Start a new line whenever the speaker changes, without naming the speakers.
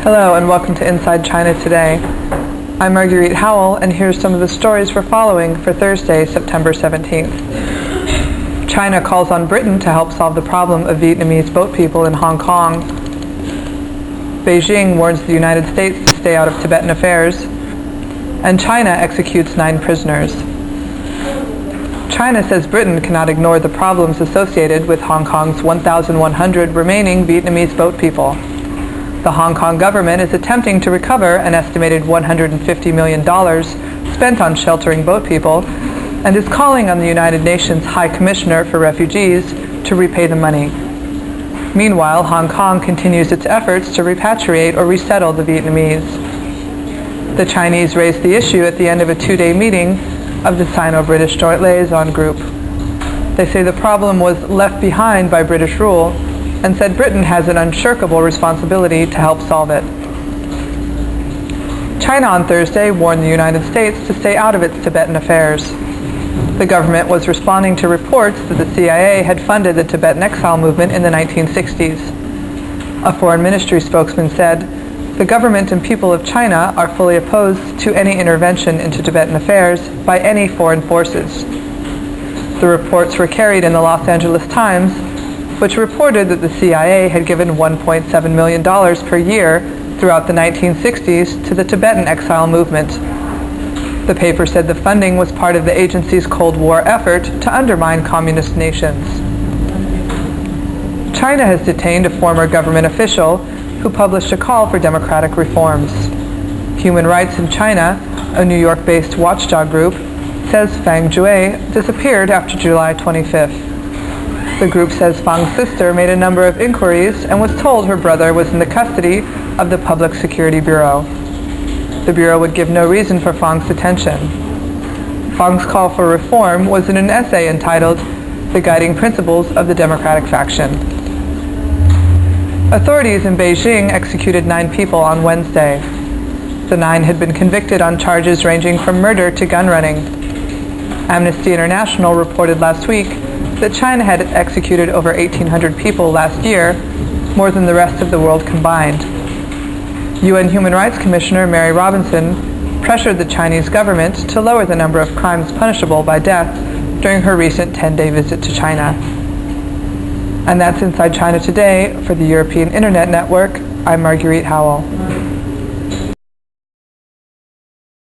Hello and welcome to Inside China Today. I'm Marguerite Howell, and here's some of the stories we're following for Thursday, September 17th. China calls on Britain to help solve the problem of Vietnamese boat people in Hong Kong. Beijing warns the United States to stay out of Tibetan affairs. And China executes 9 prisoners. China says Britain cannot ignore the problems associated with Hong Kong's 1,100 remaining Vietnamese boat people. The Hong Kong government is attempting to recover an estimated $150 million spent on sheltering boat people and is calling on the United Nations High Commissioner for Refugees to repay the money. Meanwhile, Hong Kong continues its efforts to repatriate or resettle the Vietnamese. The Chinese raised the issue at the end of a 2-day meeting of the Sino-British Joint Liaison Group. They say the problem was left behind by British rule and said Britain has an unshirkable responsibility to help solve it. China on Thursday warned the United States to stay out of its Tibetan affairs. The government was responding to reports that the CIA had funded the Tibetan exile movement in the 1960s. A foreign ministry spokesman said, "The government and people of China are fully opposed to any intervention into Tibetan affairs by any foreign forces." The reports were carried in the Los Angeles Times, which reported that the CIA had given $1.7 million per year throughout the 1960s to the Tibetan exile movement. The paper said the funding was part of the agency's Cold War effort to undermine communist nations. China has detained a former government official who published a call for democratic reforms. Human Rights in China, a New York-based watchdog group, says Fang Jue disappeared after July 25th. The group says Fang's sister made a number of inquiries and was told her brother was in the custody of the Public Security Bureau. The Bureau would give no reason for Fang's detention. Fang's call for reform was in an essay entitled "The Guiding Principles of the Democratic Faction." Authorities in Beijing executed 9 people on Wednesday. The 9 had been convicted on charges ranging from murder to gun running. Amnesty International reported last week that China had executed over 1,800 people last year, more than the rest of the world combined. UN Human Rights Commissioner Mary Robinson pressured the Chinese government to lower the number of crimes punishable by death during her recent 10-day visit to China. And that's Inside China Today. For the European Internet Network, I'm Marguerite Howell.